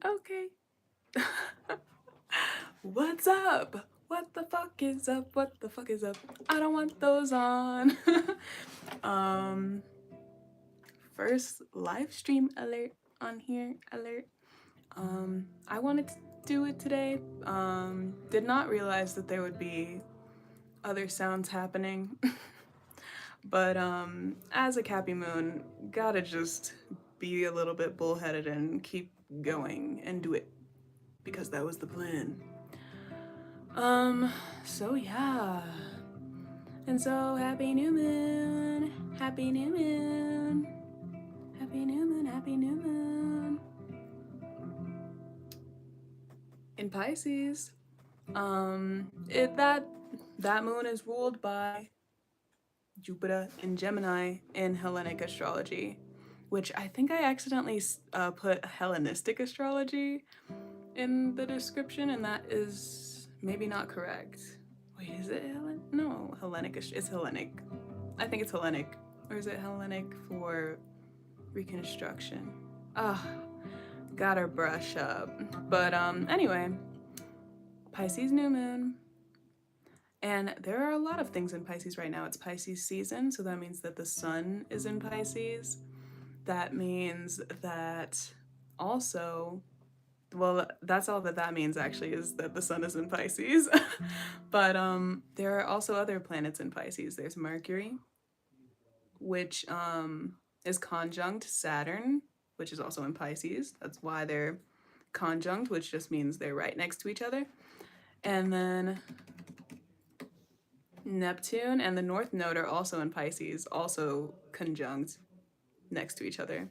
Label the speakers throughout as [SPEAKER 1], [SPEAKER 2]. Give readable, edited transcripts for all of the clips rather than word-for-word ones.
[SPEAKER 1] Okay. What's up? What the fuck is up? What the fuck is up? I don't want those on. um, First live stream alert on here. Alert. I wanted to do it today. Did not realize that there would be other sounds happening. But as a Cappy Moon, gotta just be a little bit bullheaded and keep going and do it because that was the plan. So yeah. And so happy new moon. Happy new moon. Happy new moon. Happy new moon. In Pisces, that moon is ruled by Jupiter in Gemini in Hellenic astrology, which I think I accidentally put Hellenistic astrology in the description, and that is maybe not correct. Wait, is it Hellen? No, Hellenic. It's Hellenic. I think it's Hellenic. Or is it Hellenic for Reconstruction? Ah, gotta brush up. But anyway, Pisces New Moon. And there are a lot of things in Pisces right now. It's Pisces season, so that means that the sun is in Pisces. That means that also, well, that's all that that means actually, is that the sun is in Pisces. But there are also other planets in Pisces. There's Mercury, which is conjunct Saturn, which is also in Pisces. That's why they're conjunct, which just means they're right next to each other. And then Neptune and the North Node are also in Pisces, also conjunct next to each other.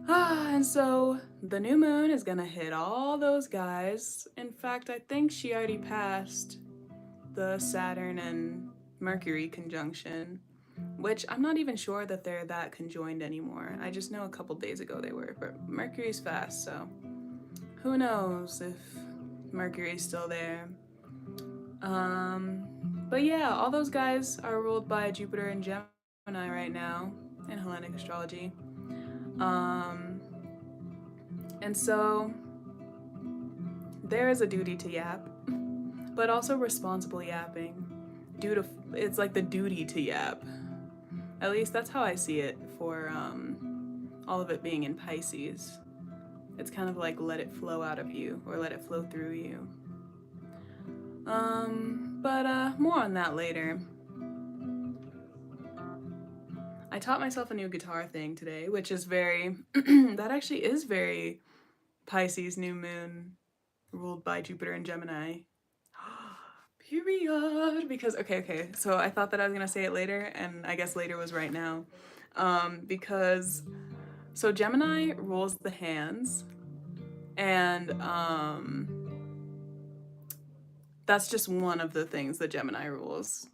[SPEAKER 1] And so the new moon is gonna hit all those guys. In fact, I think she already passed the Saturn and Mercury conjunction, which I'm not even sure that they're that conjoined anymore. I just know a couple days ago they were, but Mercury's fast, so who knows if Mercury's still there. But yeah, all those guys are ruled by Jupiter and Gemini right now in Hellenic astrology. And so there is a duty to yap, but also responsible yapping. It's like the duty to yap. At least that's how I see it for all of it being in Pisces. It's kind of like let it flow out of you or let it flow through you. But more on that later. I taught myself a new guitar thing today, which is very, that actually is very Pisces New Moon, ruled by Jupiter and Gemini. Period. Because, okay, so I thought that I was gonna say it later, and I guess later was right now. Because, so Gemini rules the hands, and that's just one of the things that Gemini rules.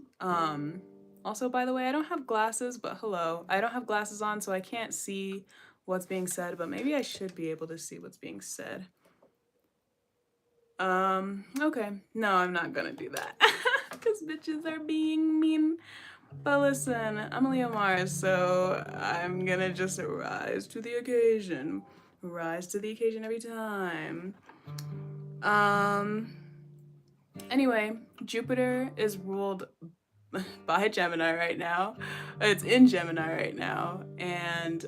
[SPEAKER 1] Also, by the way, I don't have glasses, but hello. I don't have glasses on, so I can't see what's being said, but maybe I should be able to see what's being said. Okay. No, I'm not gonna do that. Because bitches are being mean. But listen, I'm a Leo Mars, so I'm gonna just rise to the occasion. Rise to the occasion every time. Anyway, Jupiter is ruled by Gemini right now. It's in Gemini right now, and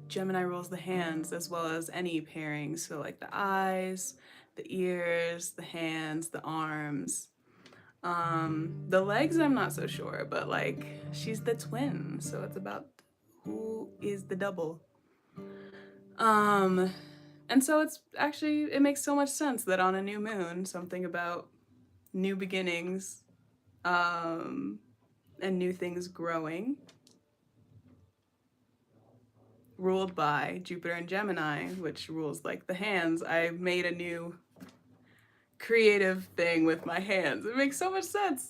[SPEAKER 1] Gemini rules the hands as well as any pairings. So like the eyes, the ears, the hands, the arms. The legs, I'm not so sure, but like she's the twin, so it's about who is the double. And so it's actually, it makes so much sense that on a new moon, something about new beginnings, and new things growing, ruled by Jupiter and Gemini, which rules like the hands. I made a new creative thing with my hands. It makes so much sense.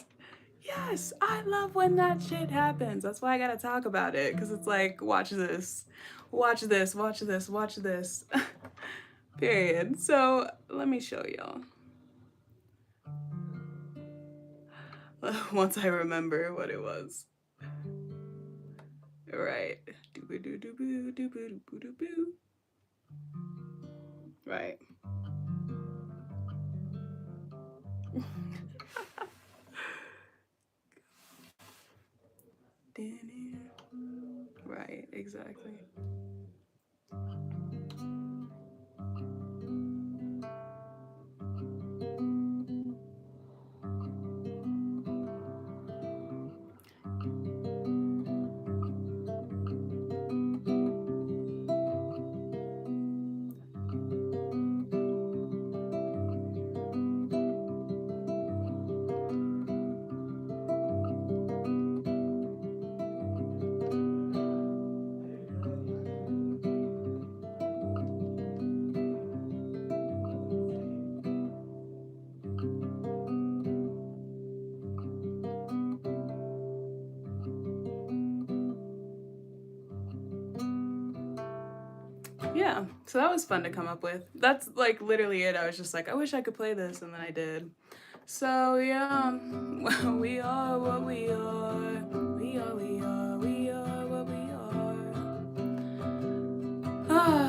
[SPEAKER 1] Yes, I love when that shit happens. That's why I gotta talk about it, because it's like, watch this, watch this, watch this, watch this. Period. So let me show y'all. Once I remember what it was. All right. Right. Right, exactly. Yeah, so that was fun to come up with. That's like literally it. I was just like, I wish I could play this, and then I did. So yeah, we are what we are. We are, we are, we are what we are.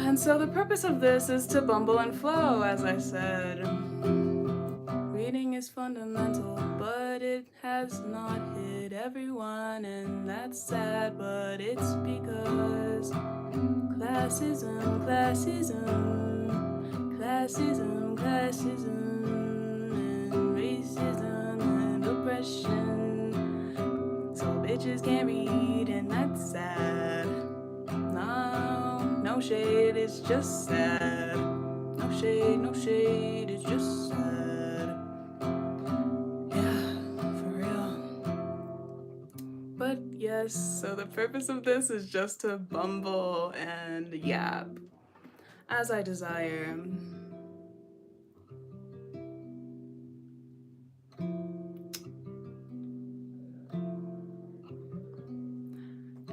[SPEAKER 1] And so the purpose of this is to bumble and flow, as I said. Reading is fundamental, but it has not hit everyone, and that's sad, but it's because classism, classism, classism, classism, and racism and oppression. So bitches can't read, and that's sad. No shade, it's just sad. No shade, no shade, it's just sad. Yeah, for real. But yes, so the purpose of this is just to bumble and yap as I desire.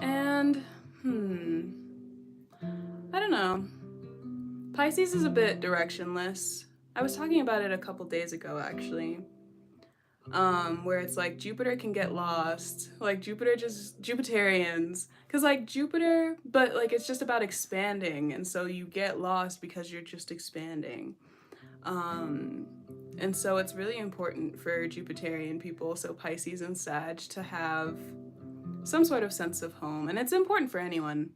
[SPEAKER 1] And, I don't know. Pisces is a bit directionless. I was talking about it a couple days ago, actually. Where it's like Jupiter can get lost. Like Jupiterians. Because like Jupiter, but like it's just about expanding. And so you get lost because you're just expanding. And so it's really important for Jupiterian people, so Pisces and Sag, to have some sort of sense of home. And it's important for anyone,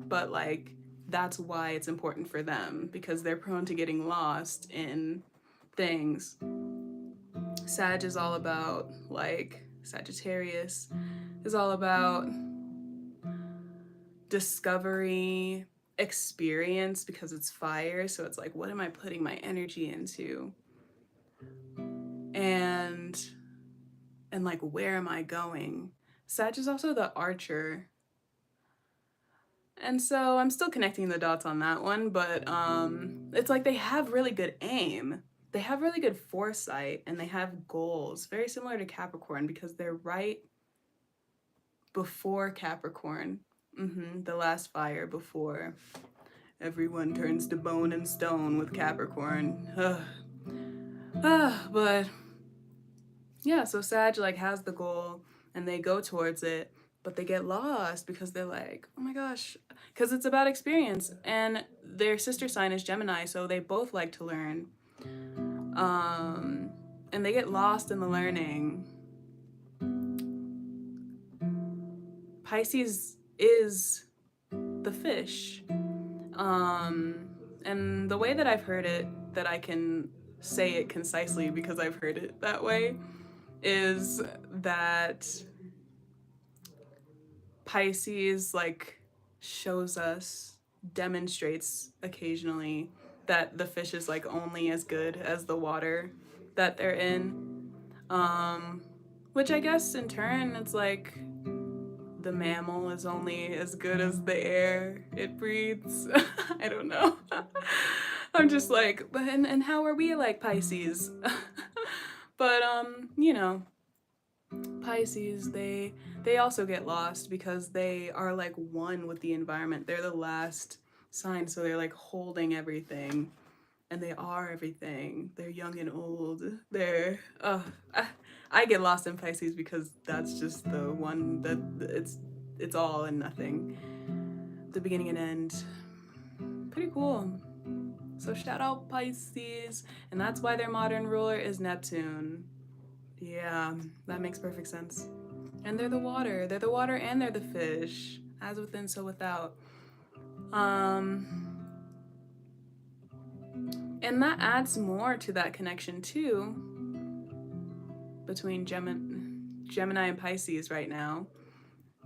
[SPEAKER 1] but like that's why it's important for them, because they're prone to getting lost in things. Sag is all about, like, Sagittarius is all about discovery, experience, because it's fire. So it's like, what am I putting my energy into? And like, where am I going? Sag is also the archer. And so I'm still connecting the dots on that one, but it's like they have really good aim. They have really good foresight, and they have goals, very similar to Capricorn, because they're right before Capricorn. The last fire before everyone turns to bone and stone with Capricorn. But yeah, so Sag like has the goal and they go towards it, but they get lost because they're like, oh my gosh, because it's about experience. And their sister sign is Gemini, so they both like to learn. And they get lost in the learning. Pisces is the fish. And the way that I've heard it, that I can say it concisely because I've heard it that way, is that Pisces like shows us, demonstrates occasionally that the fish is like only as good as the water that they're in. Which I guess in turn it's like the mammal is only as good as the air it breathes. I don't know. I'm just like, but and how are we like Pisces? But you know, Pisces, they also get lost because they are like one with the environment. They're the last sign, so they're like holding everything, and they are everything. They're young and old. They're I get lost in Pisces because that's just the one that it's all and nothing. The beginning and end. Pretty cool. So shout out Pisces, and that's why their modern ruler is Neptune. Yeah, that makes perfect sense. And they're the water. They're the water and they're the fish. As within, so without. And that adds more to that connection too between Gemini and Pisces right now.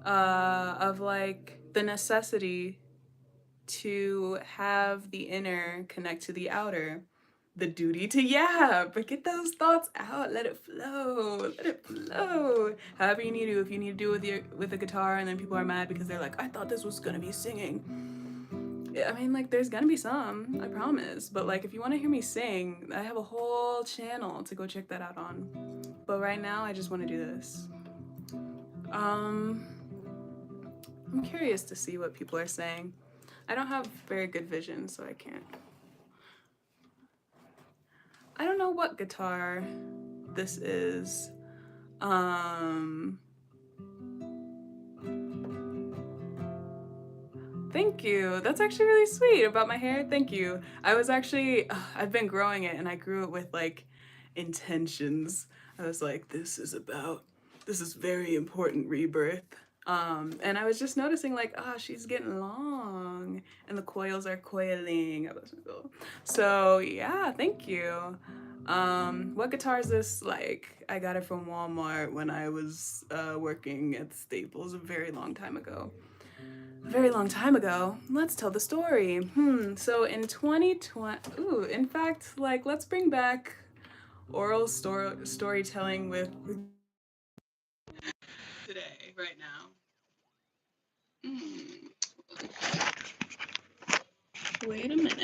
[SPEAKER 1] Of like the necessity to have the inner connect to the outer, the duty to but get those thoughts out, let it flow, let it flow. However you need to. If you need to do it with a guitar and then people are mad because they're like, I thought this was gonna be singing. I mean, like, there's gonna be some, I promise, but like if you want to hear me sing, I have a whole channel to go check that out on. But right now I just want to do this. I'm curious to see what people are saying. I don't have very good vision, so I can't. I don't know what guitar this is. Thank you. That's actually really sweet about my hair. Thank you. I was actually, I've been growing it and I grew it with like intentions. I was like, this is very important rebirth. And I was just noticing like, she's getting long and the coils are coiling. So yeah, thank you. What guitar is this? Like, I got it from Walmart when I was working at Staples a very long time ago. Let's tell the story. So in 2020, in fact, like, let's bring back oral storytelling with today, right now. Wait a minute.